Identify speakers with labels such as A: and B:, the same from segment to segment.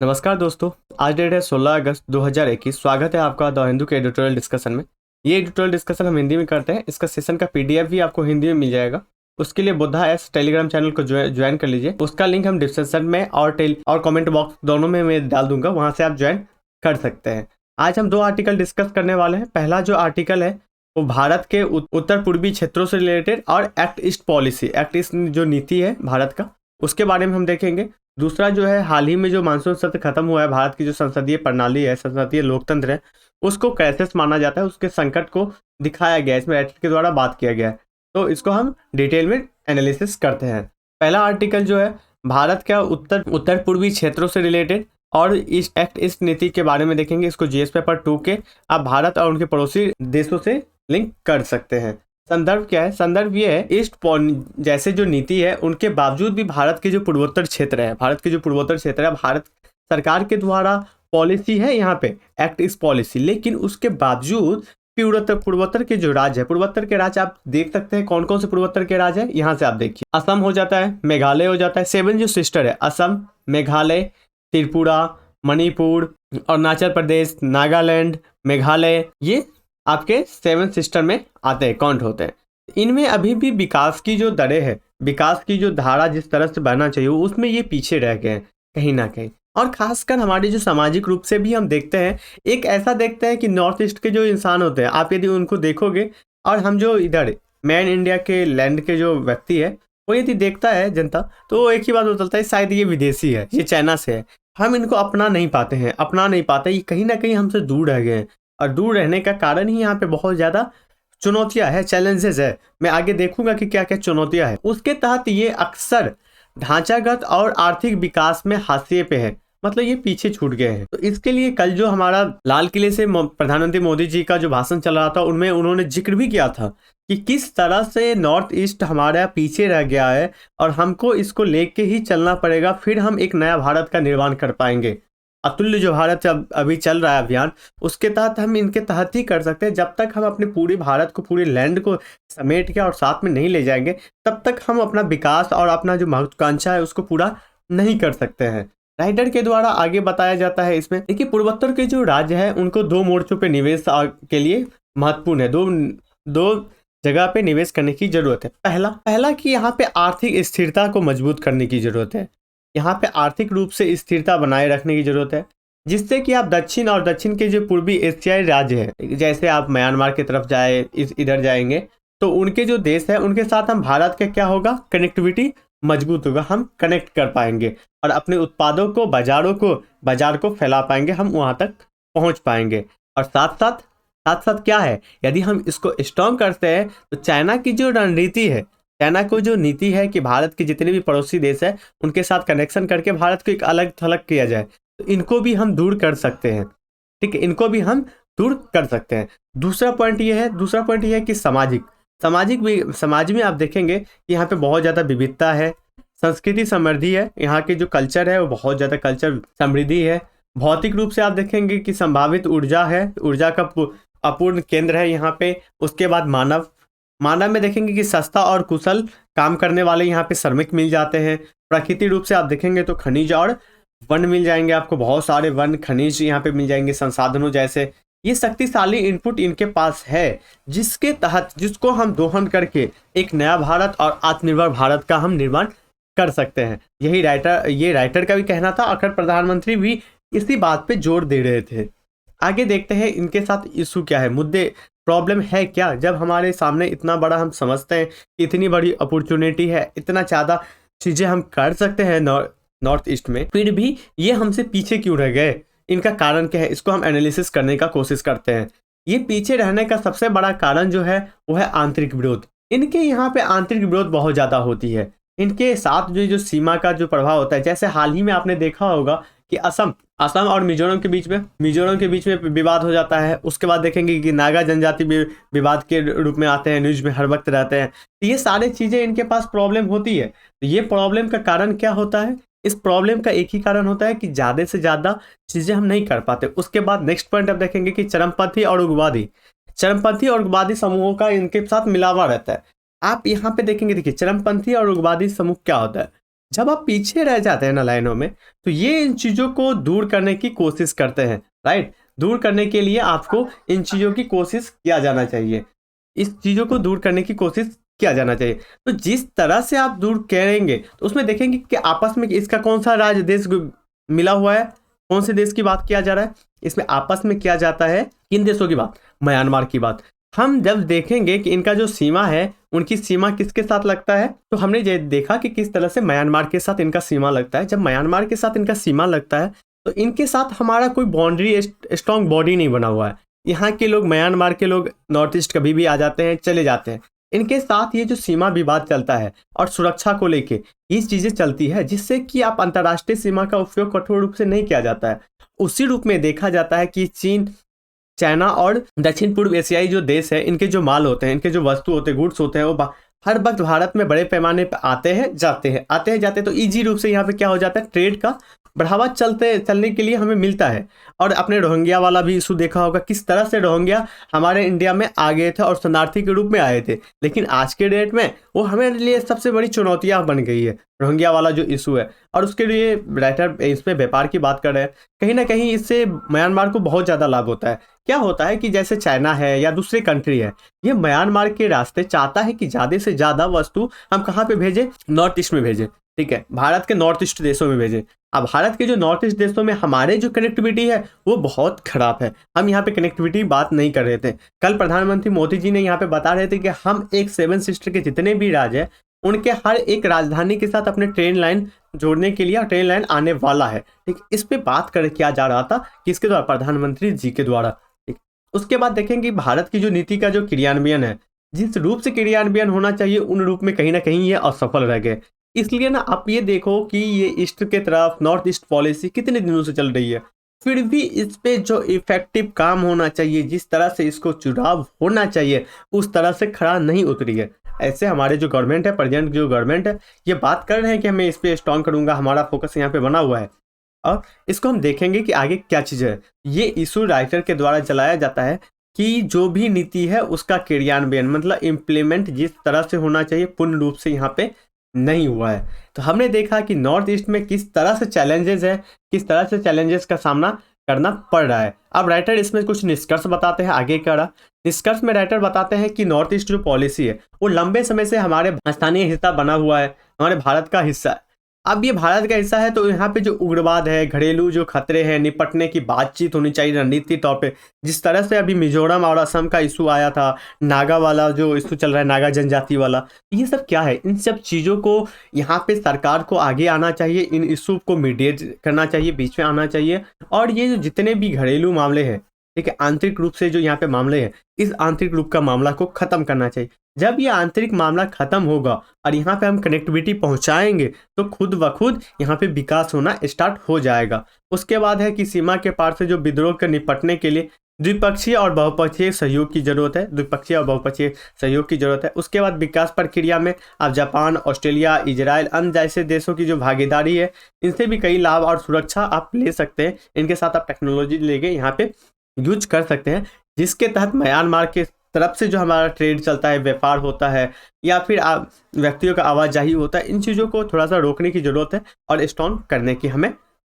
A: नमस्कार दोस्तों। आज डेट है 16 अगस्त 2021। स्वागत है आपका द हिंदू के एडिटोरियल डिस्कशन में। ये एडिटोरियल डिस्कशन हम हिंदी में करते हैं। इसका सेशन का पीडीएफ भी आपको हिंदी में मिल जाएगा। उसके लिए बुद्धा एस टेलीग्राम चैनल को ज्वाइन कर लीजिए। उसका लिंक हम डिस्क्रिप्शन में और कमेंट बॉक्स दोनों में मैं डाल दूंगा, वहां से आप ज्वाइन कर सकते हैं। आज हम दो आर्टिकल डिस्कस करने वाले हैं। पहला जो आर्टिकल है वो भारत के उत्तर पूर्वी क्षेत्रों से रिलेटेड और act east policy, act east जो नीति है भारत का, उसके बारे में हम देखेंगे। दूसरा जो है, हाल ही में जो मानसून सत्र खत्म हुआ है, भारत की जो संसदीय प्रणाली है, संसदीय लोकतंत्र है, उसको कैसे माना जाता है, उसके संकट को दिखाया गया है, इसमें राइटर के द्वारा बात किया गया है। तो इसको हम डिटेल में एनालिसिस करते हैं। पहला आर्टिकल जो है भारत का उत्तर पूर्वी क्षेत्रों से रिलेटेड और इस एक्ट ईस्ट नीति के बारे में देखेंगे। इसको जीएस पेपर 2 के आप भारत और उनके पड़ोसी देशों से लिंक कर सकते हैं। संदर्भ क्या है? संदर्भ ये है, ईस्ट जैसे जो नीति है उनके बावजूद भी भारत के जो पूर्वोत्तर क्षेत्र है, भारत सरकार के द्वारा पॉलिसी है यहाँ पे एक्ट ईस्ट पॉलिसी, लेकिन उसके बावजूद पूर्वोत्तर के जो राज्य है, पूर्वोत्तर के राज्य आप देख सकते हैं कौन कौन से पूर्वोत्तर के राज्य है। यहाँ से आप देखिए, असम हो जाता है, मेघालय हो जाता है। 7 जो सिस्टर है, असम, मेघालय, त्रिपुरा, मणिपुर, अरुणाचल प्रदेश, नागालैंड, मेघालय, ये आपके 7 सिस्टर में आते हैं, काउंट होते हैं। इनमें अभी भी विकास की जो दरें है, विकास की जो धारा जिस तरह से बहना चाहिए, उसमें ये पीछे रह गए हैं कहीं ना कहीं। और खासकर हमारे जो सामाजिक रूप से भी हम देखते हैं, एक ऐसा देखते हैं कि नॉर्थ ईस्ट के जो इंसान होते हैं, आप यदि उनको देखोगे और हम जो इधर मैन इंडिया के लैंड के जो व्यक्ति है, वो यदि देखता है जनता, तो वो एक ही बात बोलता है, शायद ये विदेशी है, ये चाइना से है। हम इनको अपना नहीं पाते, ये कहीं ना कहीं हमसे दूर रह गए हैं। और दूर रहने का कारण ही यहाँ पे बहुत ज़्यादा चुनौतियां है, चैलेंजेस है। मैं आगे देखूंगा कि क्या क्या चुनौतियां है। उसके तहत ये अक्सर ढांचागत और आर्थिक विकास में हाशिए पे है, मतलब ये पीछे छूट गए हैं। तो इसके लिए कल जो हमारा लाल किले से प्रधानमंत्री मोदी जी का जो भाषण चल रहा था, उनमें उन्होंने जिक्र भी किया था कि किस तरह से नॉर्थ ईस्ट हमारा पीछे रह गया है और हमको इसको लेके ही चलना पड़ेगा, फिर हम एक नया भारत का निर्माण कर पाएंगे। अतुल्य जो भारत अभी चल रहा है अभियान, उसके तहत हम इनके तहत ही कर सकते हैं। जब तक हम अपने पूरे भारत को, पूरे लैंड को समेट के और साथ में नहीं ले जाएंगे, तब तक हम अपना विकास और अपना जो महत्वाकांक्षा है उसको पूरा नहीं कर सकते हैं। राइटर के द्वारा आगे बताया जाता है इसमें, देखिए पूर्वोत्तर के जो राज्य है उनको 2 मोर्चों पे निवेश के लिए महत्वपूर्ण है, दो जगह पे निवेश करने की जरूरत है। पहला कि यहाँ पे आर्थिक स्थिरता को मजबूत करने की जरूरत है। यहाँ पे आर्थिक रूप से स्थिरता बनाए रखने की जरूरत है, जिससे कि आप दक्षिण के जो पूर्वी एशियाई राज्य है, जैसे आप म्यांमार की तरफ जाए, इधर जाएंगे तो उनके जो देश है उनके साथ हम भारत का क्या होगा, कनेक्टिविटी मजबूत होगा, हम कनेक्ट कर पाएंगे और अपने उत्पादों को, बाजार को फैला पाएंगे, हम वहां तक पहुंच पाएंगे। और साथ साथ क्या है, यदि हम इसको स्ट्रॉन्ग करते हैं तो चाइना की जो रणनीति है, चाइना को जो नीति है कि भारत के जितने भी पड़ोसी देश है उनके साथ कनेक्शन करके भारत को एक अलग थलग किया जाए, तो इनको भी हम दूर कर सकते हैं। ठीक है, इनको भी हम दूर कर सकते हैं। दूसरा पॉइंट ये है कि समाज में आप देखेंगे कि यहाँ पे बहुत ज़्यादा विविधता है, संस्कृति समृद्धि है, यहाँ के जो कल्चर है वो बहुत ज़्यादा कल्चर समृद्धि है। भौतिक रूप से आप देखेंगे कि संभावित ऊर्जा है, ऊर्जा का अपूर्ण केंद्र है यहाँ पे। उसके बाद मानव में देखेंगे कि सस्ता और कुशल काम करने वाले यहाँ पे श्रमिक मिल जाते हैं। प्रकृति रूप से आप देखेंगे तो खनिज और वन मिल जाएंगे, आपको बहुत सारे वन खनिज यहाँ पे मिल जाएंगे, संसाधनों जैसे। ये शक्तिशाली इनपुट इनके पास है, जिसको हम दोहन करके एक नया भारत और आत्मनिर्भर भारत का हम निर्माण कर सकते हैं। ये राइटर का भी कहना था, अगर प्रधानमंत्री भी इसी बात पे जोर दे रहे थे। आगे देखते हैं इनके साथ इशू क्या है, मुद्दे, प्रॉब्लम है क्या। जब हमारे सामने इतना बड़ा, हम समझते हैं इतनी बड़ी अपॉर्चुनिटी है, इतना ज़्यादा चीज़ें हम कर सकते हैं नॉर्थ ईस्ट में, फिर भी ये हमसे पीछे क्यों रह गए, इनका कारण क्या है, इसको हम एनालिसिस करने का कोशिश करते हैं। ये पीछे रहने का सबसे बड़ा कारण जो है वो है आंतरिक विरोध। इनके यहाँ पे आंतरिक विरोध बहुत ज़्यादा होती है। इनके साथ जो सीमा का जो प्रभाव होता है, जैसे हाल ही में आपने देखा होगा कि असम और मिजोरम के बीच में विवाद हो जाता है। उसके बाद देखेंगे कि नागा जनजाति भी विवाद के रूप में आते हैं, न्यूज में हर वक्त रहते हैं। तो ये सारी चीज़ें इनके पास प्रॉब्लम होती है। तो ये प्रॉब्लम का कारण क्या होता है? इस प्रॉब्लम का एक ही कारण होता है कि ज़्यादा से ज़्यादा चीज़ें हम नहीं कर पाते। उसके बाद नेक्स्ट पॉइंट आप देखेंगे कि चरमपंथी और उग्रवादी समूहों का इनके साथ मिलावा रहता है। आप यहाँ पे देखेंगे, देखिए चरमपंथी और उग्रवादी समूह क्या होता है। जब आप पीछे रह जाते हैं ना लाइनों में, तो ये इन चीज़ों को दूर करने की कोशिश करते हैं, राइट? दूर करने के लिए आपको इन चीज़ों की कोशिश किया जाना चाहिए। इस चीज़ों को दूर करने की कोशिश किया जाना चाहिए। तो जिस तरह से आप दूर करेंगे, तो उसमें देखेंगे कि आपस में इसका कौन-सा राज्य देश ग मिला हुआ है, कौन से देश की बात किया जा रहा है? इसमें आपस में किया जाता है किन देशों की बात? म्यांमार की बात। हम जब देखेंगे कि इनका जो सीमा है, उनकी सीमा किसके साथ लगता है, तो हमने ये देखा कि किस तरह से म्यांमार के साथ इनका सीमा लगता है। जब म्यांमार के साथ इनका सीमा लगता है, तो इनके साथ हमारा कोई बाउंड्री स्ट्रॉन्ग बॉडी नहीं बना हुआ है। यहाँ के लोग, म्यांमार के लोग नॉर्थ ईस्ट कभी भी आ जाते हैं, चले जाते हैं। इनके साथ ये जो सीमा विवाद चलता है और सुरक्षा को लेके ये चीज़ें चलती है, जिससे कि आप अंतर्राष्ट्रीय सीमा का उपयोग कठोर रूप से नहीं किया जाता है। उसी रूप में देखा जाता है कि चीन, चाइना और दक्षिण पूर्व एशियाई जो देश है, इनके जो माल होते हैं, इनके जो वस्तु होते हैं, गुड्स होते हैं, वो हर वक्त भारत में बड़े पैमाने पर आते हैं, जाते हैं, आते हैं, जाते हैं। तो ईजी रूप से यहाँ पे क्या हो जाता है, ट्रेड का बढ़ावा चलने के लिए हमें मिलता है। और अपने रोहिंग्या वाला भी इशू देखा होगा, किस तरह से रोहिंग्या हमारे इंडिया में आ गए थे और शरणार्थी के रूप में आए थे, लेकिन आज के डेट में वो हमारे लिए सबसे बड़ी चुनौतियाँ बन गई है, रोहिंग्या वाला जो इशू है। और उसके लिए राइटर इसमें व्यापार की बात कर रहे हैं। कहीं ना कहीं इससे म्यांमार को बहुत ज़्यादा लाभ होता है। क्या होता है कि जैसे चाइना है या दूसरी कंट्री है, ये म्यांमार के रास्ते चाहता है कि ज़्यादा से ज़्यादा वस्तु हम कहाँ पे भेजें, नॉर्थ ईस्ट में भेजें, ठीक है, भारत के नॉर्थ ईस्ट देशों में भेजें। अब भारत के जो नॉर्थ ईस्ट देशों में हमारे जो कनेक्टिविटी है वो बहुत खराब है। हम यहाँ पे कनेक्टिविटी बात नहीं कर रहे थे। कल प्रधानमंत्री मोदी जी ने यहाँ पे बता रहे थे कि हम एक 7 सिस्टर के जितने भी राज्य हैं, उनके हर एक राजधानी के साथ अपने ट्रेन लाइन जोड़ने के लिए ट्रेन लाइन आने वाला है, ठीक। इस पे बात कर किया जा रहा था, किसके द्वारा, प्रधानमंत्री जी के द्वारा, ठीक। उसके बाद देखेंगे भारत की जो नीति का जो क्रियान्वयन है, जिस रूप से क्रियान्वयन होना चाहिए उन रूप में कहीं ना कहीं ये असफल रह गए। इसलिए ना आप ये देखो कि ये ईस्ट के तरफ नॉर्थ ईस्ट पॉलिसी कितने दिनों से चल रही है, फिर भी इस पे जो इफेक्टिव काम होना चाहिए, जिस तरह से इसको चुनाव होना चाहिए, उस तरह से खड़ा नहीं उतरी है। ऐसे हमारे जो गवर्नमेंट है, प्रेजेंट जो गवर्नमेंट है, ये बात कर रहे हैं कि मैं इस पे स्ट्रॉन्ग करूंगा, हमारा फोकस यहाँ पे बना हुआ है। और इसको हम देखेंगे कि आगे क्या चीज़ है। ये इशू राइटर के द्वारा चलाया जाता है कि जो भी नीति है उसका क्रियान्वयन, मतलब इम्प्लीमेंट जिस तरह से होना चाहिए पूर्ण रूप से यहाँ पे नहीं हुआ है। तो हमने देखा कि नॉर्थ ईस्ट में किस तरह से चैलेंजेस है, किस तरह से चैलेंजेस का सामना करना पड़ रहा है। अब राइटर इसमें कुछ निष्कर्ष बताते हैं आगे का। निष्कर्ष में राइटर बताते हैं कि नॉर्थ ईस्ट जो पॉलिसी है वो लंबे समय से हमारे स्थानीय हिस्सा बना हुआ है, हमारे भारत का हिस्सा है। अब ये भारत का हिस्सा है, तो यहाँ पे जो उग्रवाद है, घरेलू जो खतरे हैं, निपटने की बातचीत होनी चाहिए रणनीति तौर पे। जिस तरह से अभी मिजोरम और असम का इशू आया था, नागा वाला जो इशू चल रहा है, नागा जनजाति वाला, ये सब क्या है, इन सब चीज़ों को यहाँ पे सरकार को आगे आना चाहिए, इन इशू को मीडिएट करना चाहिए, बीच में आना चाहिए। और ये जो जितने भी घरेलू मामले हैं, ठीक है, आंतरिक रूप से जो यहाँ पे मामले हैं, इस आंतरिक रूप का मामला को खत्म करना चाहिए। जब ये आंतरिक मामला खत्म होगा और यहाँ पे हम कनेक्टिविटी पहुँचाएंगे, तो खुद ब खुद यहाँ पे विकास होना स्टार्ट हो जाएगा। उसके बाद है कि सीमा के पार से जो विद्रोह के निपटने के लिए द्विपक्षीय और बहुपक्षीय सहयोग की जरूरत है, द्विपक्षीय और बहुपक्षीय सहयोग की जरूरत है। उसके बाद विकास प्रक्रिया में आप जापान, ऑस्ट्रेलिया, इजराइल, अन्य जैसे देशों की जो भागीदारी है, इनसे भी कई लाभ और सुरक्षा आप ले सकते हैं। इनके साथ आप टेक्नोलॉजी लेके यहाँ पे यूज कर सकते हैं, जिसके तहत म्यांमार के तरफ से जो हमारा ट्रेड चलता है, व्यापार होता है, या फिर व्यक्तियों का आवाजाही होता है, इन चीज़ों को थोड़ा सा रोकने की ज़रूरत है और स्ट्रॉन्ग करने की हमें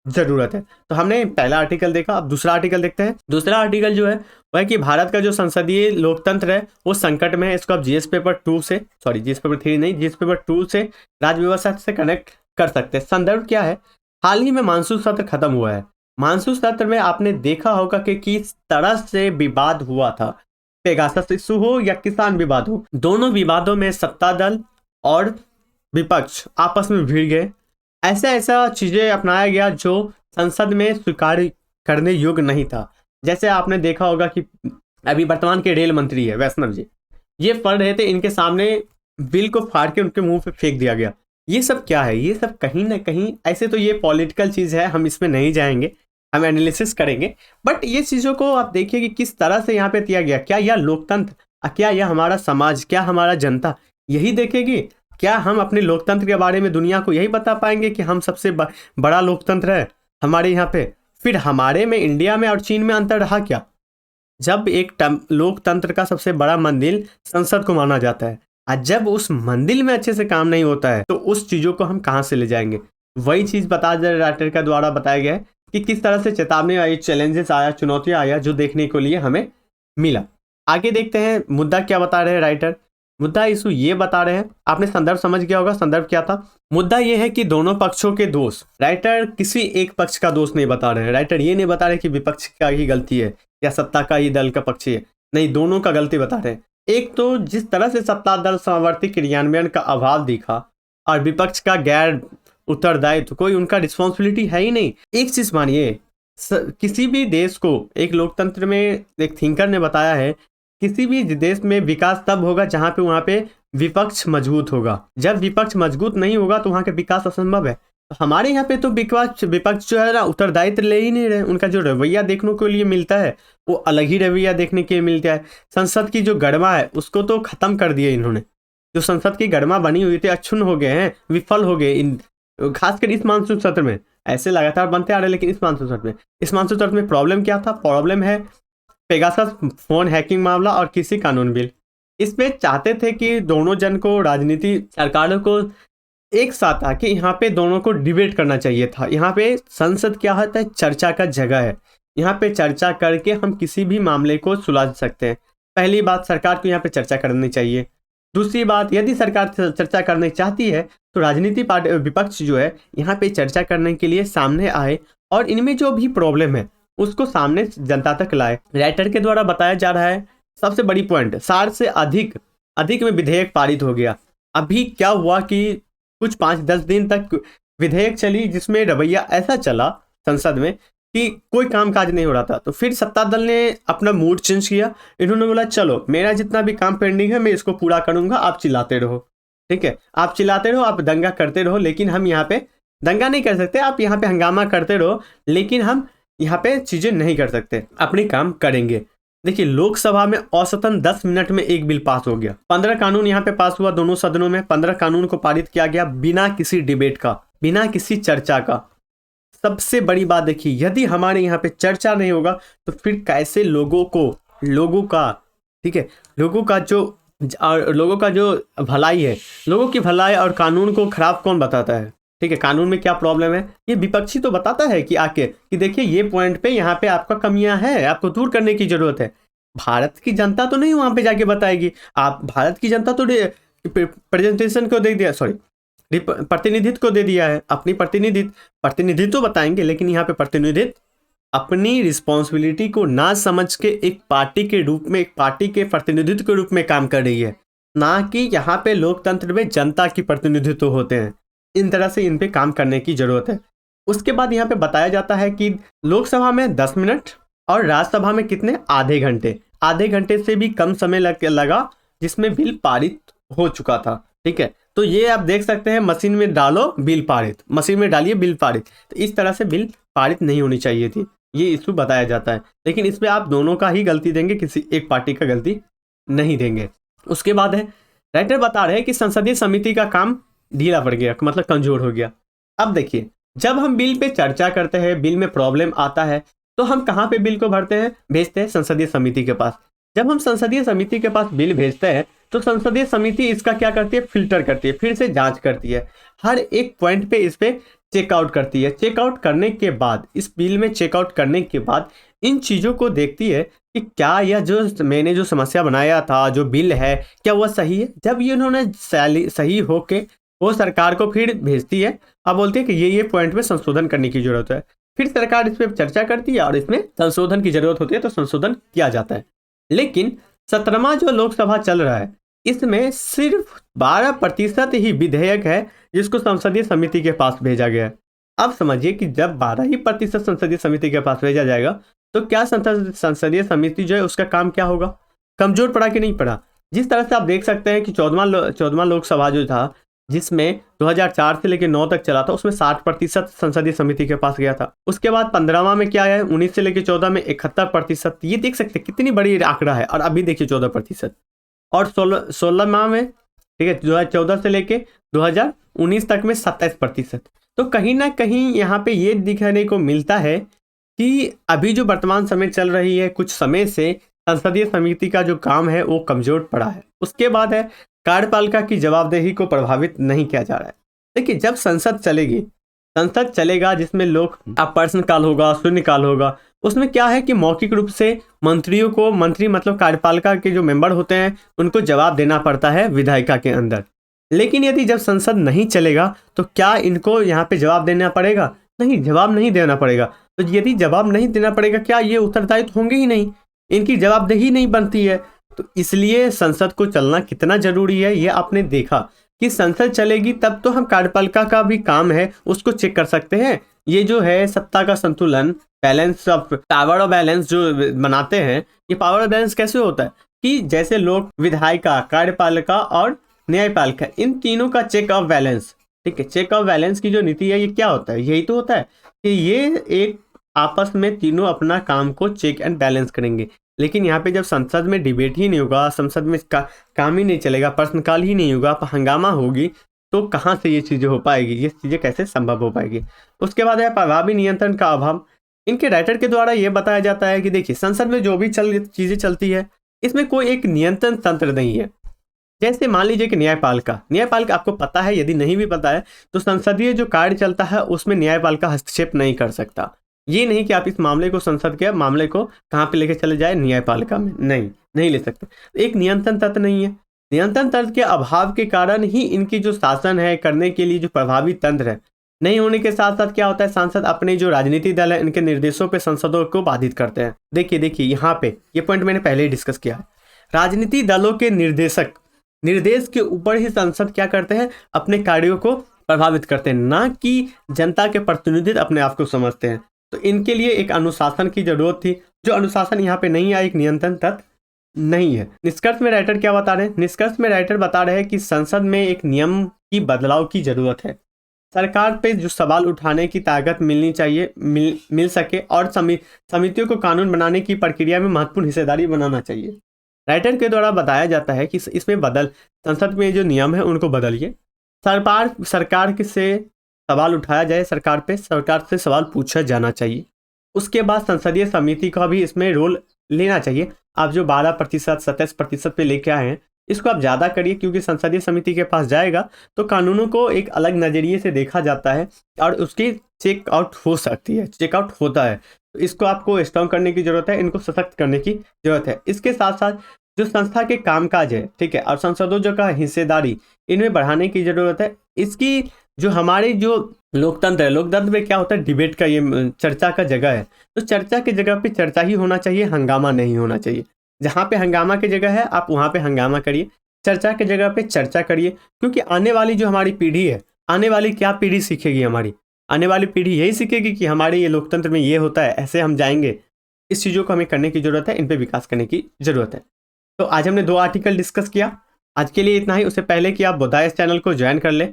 A: ज़रूरत है। तो हमने पहला आर्टिकल देखा, अब दूसरा आर्टिकल देखते हैं। दूसरा आर्टिकल जो है वह है कि भारत का जो संसदीय लोकतंत्र है वो संकट में है। इसको आप जीएस पेपर 2 से, सॉरी जीएस पेपर 3 नहीं, जीएस पेपर 2 से राज्य व्यवस्था से कनेक्ट कर सकते हैं। संदर्भ क्या है, हाल ही में मानसून सत्र खत्म हुआ है। मानसून सत्र में आपने देखा होगा कि किस तरह से विवाद हुआ था, पेगासस इशू हो या किसान विवाद हो, दोनों विवादों में सत्ता दल और विपक्ष आपस में भिड़ गए। ऐसा चीजें अपनाया गया जो संसद में स्वीकार करने योग्य नहीं था। जैसे आपने देखा होगा कि अभी वर्तमान के रेल मंत्री है वैष्णव जी, ये पढ़ रहे थे, इनके सामने बिल को फाड़ के उनके मुंह पे फेंक दिया गया। ये सब क्या है, ये सब कहीं ना कहीं, ऐसे तो ये पॉलिटिकल चीज है, हम इसमें नहीं जाएंगे, हम एनालिसिस करेंगे, बट ये चीज़ों को आप देखिए कि किस तरह से यहाँ पे दिया गया। क्या यह लोकतंत्र, क्या यह हमारा समाज, क्या हमारा जनता यही देखेगी? क्या हम अपने लोकतंत्र के बारे में दुनिया को यही बता पाएंगे कि हम सबसे बड़ा लोकतंत्र है हमारे यहाँ पे? फिर हमारे में, इंडिया में और चीन में अंतर रहा क्या? जब एक लोकतंत्र का सबसे बड़ा मंदिर संसद को माना जाता है, और जब उस मंदिर में अच्छे से काम नहीं होता है तो उस चीज़ों को हम कहाँ से ले जाएंगे। वही चीज़ राइटर का द्वारा बताया गया है कि किस तरह से चेतावनी आई, चैलेंजेस आया, चुनौतियाँ आया, जो देखने को लिए हमें मिला। आगे देखते हैं मुद्दा क्या बता रहे हैं राइटर। मुद्दा इशू ये बता रहे हैं, आपने संदर्भ समझ गया होगा, संदर्भ क्या था। मुद्दा ये है कि दोनों पक्षों के दोष, राइटर किसी एक पक्ष का दोष नहीं बता रहे हैं। राइटर ये नहीं बता रहे कि विपक्ष का ही गलती है या सत्ता का ही दल का पक्ष है, नहीं, दोनों का गलती बता रहे हैं। एक तो जिस तरह से सत्ता दल सामर्थ्य क्रियान्वयन का अभाव दिखा और विपक्ष का गैर उत्तरदायित्व, कोई उनका रिस्पॉन्सिबिलिटी है ही नहीं। एक चीज मानिए, किसी भी देश को, एक लोकतंत्र में एक थिंकर ने बताया है, किसी भी देश में विकास तब होगा जहां पे वहां पे विपक्ष मजबूत होगा। जब विपक्ष मजबूत नहीं होगा तो वहां का विकास असंभव है। तो हमारे यहाँ पे तो विपक्ष जो है ना, उत्तरदायित्व ले ही नहीं रहे। उनका जो रवैया देखने को लिए मिलता है वो अलग ही रवैया देखने के लिए मिलता है। संसद की जो गड़मा है उसको तो खत्म कर दिया इन्होंने। जो संसद की गड़मा बनी हुई थी अक्षुण्ण हो गए हैं, विफल हो गए, खासकर इस मानसून सत्र में। ऐसे लगातार बनते आ रहे, लेकिन इस मानसून सत्र में प्रॉब्लम क्या था? प्रॉब्लम है पेगासस फोन हैकिंग मामला और कृषि कानून बिल। इसमें चाहते थे कि दोनों जन को, राजनीति सरकारों को एक साथ आके यहाँ पे दोनों को डिबेट करना चाहिए था। यहाँ पे संसद क्या होता है? चर्चा का जगह है। यहाँ पे चर्चा करके हम किसी भी मामले को सुलझा सकते हैं। पहली बात, सरकार को यहाँ पे चर्चा करनी चाहिए। दूसरी बात, यदि सरकार चर्चा करना चाहती है तो राजनीति पार्टी, विपक्ष जो है यहाँ पे चर्चा करने के लिए सामने आए और इनमें जो भी प्रॉब्लम है उसको सामने जनता तक लाए। राइटर के द्वारा बताया जा रहा है सबसे बड़ी पॉइंट, 60 से अधिक में विधेयक पारित हो गया। अभी क्या हुआ कि कुछ 5-10 दिन तक विधेयक चली जिसमें रवैया ऐसा चला संसद में कि कोई कामकाज नहीं हो रहा था। तो फिर सत्ता दल ने अपना मूड चेंज किया। इन्होंने बोला चलो मेरा जितना भी काम पेंडिंग है मैं इसको पूरा करूंगा, आप चिल्लाते रहो। ठीक है, आप चिल्लाते रहो, आप दंगा करते रहो, लेकिन हम यहाँ पे दंगा नहीं कर सकते। आप यहाँ पे हंगामा करते रहो, लेकिन हम यहाँ पे चीजें नहीं कर सकते, अपने काम करेंगे। देखिए, लोकसभा में औसतन 10 मिनट में एक बिल पास हो गया। 15 कानून यहाँ पे पास हुआ दोनों सदनों में। 15 कानून को पारित किया गया बिना किसी डिबेट का, बिना किसी चर्चा का। सबसे बड़ी बात देखिए, यदि हमारे यहाँ पे चर्चा नहीं होगा तो फिर कैसे लोगों का, ठीक है, लोगों का जो भलाई है, लोगों की भलाई और कानून को खराब कौन बताता है? ठीक है, कानून में क्या प्रॉब्लम है ये विपक्षी तो बताता है कि आके कि देखिए ये पॉइंट पे यहाँ पे आपका कमियां है, आपको दूर करने की जरूरत है। भारत की जनता तो नहीं वहां पे जाके बताएगी। आप भारत की जनता तो प्रेजेंटेशन को दे दिया, सॉरी, प्रतिनिधित्व को दे दिया है। अपनी प्रतिनिधित्व बताएंगे, लेकिन यहाँ पे प्रतिनिधित्व अपनी रिस्पॉन्सिबिलिटी को ना समझ के एक पार्टी के रूप में, एक पार्टी के प्रतिनिधित्व के रूप में काम कर रही है, ना कि यहाँ पे लोकतंत्र में जनता की प्रतिनिधित्व होते हैं। इन तरह से इन पे काम करने की जरूरत है। उसके बाद यहाँ पे बताया जाता है कि लोकसभा में 10 मिनट और राज्यसभा में कितने? आधे घंटे से भी कम समय लगा जिसमें बिल पारित हो चुका था। ठीक है, तो ये आप देख सकते हैं, मशीन में डालो बिल पारित, मशीन में डालिए बिल पारित। तो इस तरह से बिल पारित नहीं होनी चाहिए थी, ये इशू बताया जाता है। लेकिन इसमें आप दोनों का ही गलती देंगे, किसी एक पार्टी का गलती नहीं देंगे। उसके बाद है, राइटर बता रहे हैं कि संसदीय समिति का काम ढीला पड़ गया, मतलब कमजोर हो गया। अब देखिए, जब हम बिल पे चर्चा करते हैं, बिल में प्रॉब्लम आता है, तो हम कहाँ पे बिल को भेजते हैं? संसदीय समिति के पास। जब हम संसदीय समिति के पास बिल भेजते हैं तो संसदीय समिति इसका क्या करती है? फिल्टर करती है, फिर से जांच करती है, हर एक पॉइंट पे इस पे चेकआउट करती है। चेकआउट करने के बाद, इस बिल में चेकआउट करने के बाद इन चीज़ों को देखती है कि क्या यह जो मैंने जो समस्या बनाया था, जो बिल है, क्या वह सही है। जब ये उन्होंने सही होके वो सरकार को फिर भेजती है और बोलती है कि ये पॉइंट में संशोधन करने की जरूरत है। फिर सरकार इस पर चर्चा करती है और इसमें संशोधन की जरूरत होती है तो संशोधन किया जाता है। लेकिन 17वां जो लोकसभा चल रहा है, इसमें सिर्फ 12% ही विधेयक है जिसको संसदीय समिति के पास भेजा गया है। अब समझिए कि जब 12% संसदीय समिति के पास भेजा जाएगा तो क्या संसदीय समिति जो है उसका काम क्या होगा? कमजोर पड़ा कि नहीं पड़ा? जिस तरह से आप देख सकते हैं कि 14वां लोकसभा जो था, जिसमें 2004 से लेकर 9 तक चला था, उसमें 60% संसदीय समिति के पास गया था। उसके बाद 15वां में क्या है, 19 से लेकर 14 में 71%। ये देख सकते हैं कितनी बड़ी आंकड़ा है। और अभी देखिए 14%। और 16वां में, ठीक है, 2014 से लेके 2019 तक में 27%। तो कहीं ना कहीं यहाँ पे ये दिखने को मिलता है कि अभी जो वर्तमान समय चल रही है, कुछ समय से संसदीय समिति का जो काम है वो कमजोर पड़ा है। उसके बाद है कार्यपालिका की जवाबदेही को प्रभावित नहीं किया जा रहा है। देखिए, जब संसद चलेगी, संसद चलेगा जिसमें लोग अब प्रश्नकाल होगा, शून्यकाल होगा, उसमें क्या है कि मौखिक रूप से मंत्रियों को, मंत्री मतलब कार्यपालिका के जो मेंबर होते हैं उनको जवाब देना पड़ता है विधायिका के अंदर। लेकिन यदि जब संसद नहीं चलेगा तो क्या इनको यहाँ पे जवाब देना पड़ेगा? नहीं, जवाब नहीं देना पड़ेगा। तो यदि जवाब नहीं देना पड़ेगा, क्या ये उत्तरदायित्व होंगे ही नहीं, इनकी जवाबदेही नहीं बनती है। तो इसलिए संसद को चलना कितना जरूरी है ये आपने देखा कि संसद चलेगी तब तो हम कार्यपालिका का भी काम है उसको चेक कर सकते हैं। ये जो है सत्ता का संतुलन, balance of power of balance जो बनाते हैं, ये पावर ऑफ बैलेंस कैसे होता है कि जैसे लोग विधायिका, कार्यपालिका और न्यायपालिका, इन तीनों का चेक ऑफ बैलेंस, ठीक है, चेक ऑफ बैलेंस की जो नीति है ये क्या होता है? यही तो होता है कि ये एक आपस में तीनों अपना काम को चेक एंड बैलेंस करेंगे। लेकिन यहाँ पे जब संसद में डिबेट ही नहीं होगा, संसद में काम ही नहीं चलेगा, प्रश्नकाल ही नहीं होगा, हंगामा होगी, तो कहाँ से ये चीज़ें हो पाएगी, ये चीज़ें कैसे संभव हो पाएगी? उसके बाद है प्रभावी नियंत्रण का अभाव। इनके राइटर के द्वारा ये बताया जाता है कि देखिए, संसद में जो भी चीज़ें चलती है इसमें कोई एक नियंत्रण तंत्र नहीं है। जैसे मान लीजिए कि न्यायपालिका आपको पता है, यदि नहीं भी पता है तो संसदीय जो कार्य चलता है उसमें न्यायपालिका हस्तक्षेप नहीं कर सकता। ये नहीं कि आप इस मामले को, संसद के मामले को कहाँ पे लेके चले जाए, न्यायपालिका में, नहीं ले सकते। एक नियंत्रण तंत्र नहीं है। नियंत्रण तंत्र के अभाव के कारण ही इनकी जो शासन है करने के लिए जो प्रभावी तंत्र है नहीं होने के साथ साथ क्या होता है, सांसद अपने जो राजनीतिक दल है इनके निर्देशों पे संसदों को बाधित करते हैं। देखिए यहाँ पे ये पॉइंट मैंने पहले ही डिस्कस किया है। राजनीतिक दलों के निर्देश के ऊपर ही संसद क्या करते हैं, अपने कार्यों को प्रभावित करते हैं, ना कि जनता के प्रतिनिधित्व अपने आप को समझते हैं। तो इनके लिए एक अनुशासन की जरूरत थी, जो अनुशासन यहाँ पे नहीं है, एक नियंत्रण तत्व नहीं है। निष्कर्ष में राइटर क्या बता रहे हैं? निष्कर्ष में राइटर बता रहे हैं कि संसद में एक नियम की बदलाव की जरूरत है। सरकार पे जो सवाल उठाने की ताकत मिलनी चाहिए, मिल सके, और समितियों को कानून बनाने की प्रक्रिया में महत्वपूर्ण हिस्सेदारी बनाना चाहिए। राइटर के द्वारा बताया जाता है कि इसमें संसद में जो नियम है उनको बदलिए, सरकार से सवाल उठाया जाए, सरकार से सवाल पूछा जाना चाहिए। उसके बाद संसदीय समिति का भी इसमें रोल लेना चाहिए। आप जो 12%, 27% पे लेके आए हैं, इसको आप ज़्यादा करिए, क्योंकि संसदीय समिति के पास जाएगा तो कानूनों को एक अलग नज़रिए से देखा जाता है और उसकी चेकआउट हो सकती है, चेकआउट होता है। तो इसको आपको स्ट्रॉन्ग करने की जरूरत है, इनको सशक्त करने की जरूरत है। इसके साथ साथ जो संस्था के कामकाज है, ठीक है, और संसदों जो का हिस्सेदारी, इनमें बढ़ाने की जरूरत है। इसकी जो हमारे जो लोकतंत्र है, लोकतंत्र में क्या होता है, डिबेट का, ये चर्चा का जगह है, तो चर्चा की जगह पे चर्चा ही होना चाहिए, हंगामा नहीं होना चाहिए। जहाँ पे हंगामा की जगह है आप वहाँ पे हंगामा करिए, चर्चा की जगह पे चर्चा करिए, क्योंकि आने वाली जो हमारी पीढ़ी है, आने वाली क्या पीढ़ी सीखेगी, हमारी आने वाली पीढ़ी यही सीखेगी कि हमारे ये लोकतंत्र में ये होता है, ऐसे हम जाएंगे। इस चीज़ों को हमें करने की जरूरत है, इन पर विकास करने की जरूरत है। तो आज हमने 2 आर्टिकल डिस्कस किया। आज के लिए इतना ही। उससे पहले कि आप बोधा इस चैनल को ज्वाइन कर ले,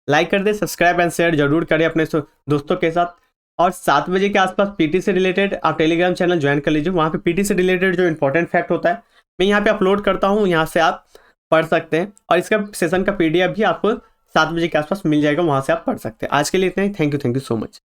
A: लाइक कर दे, सब्सक्राइब एंड शेयर जरूर करें अपने दोस्तों के साथ। और 7 बजे के आसपास पीटी से रिलेटेड आप टेलीग्राम चैनल ज्वाइन कर लीजिए। वहाँ पे पीटी से रिलेटेड जो इंपॉर्टेंट फैक्ट होता है मैं यहाँ पे अपलोड करता हूँ, यहाँ से आप पढ़ सकते हैं। और इसका सेशन का PDF भी आपको 7 बजे के आसपास मिल जाएगा, वहाँ से आप पढ़ सकते हैं। आज के लिए इतना ही। Thank you so much.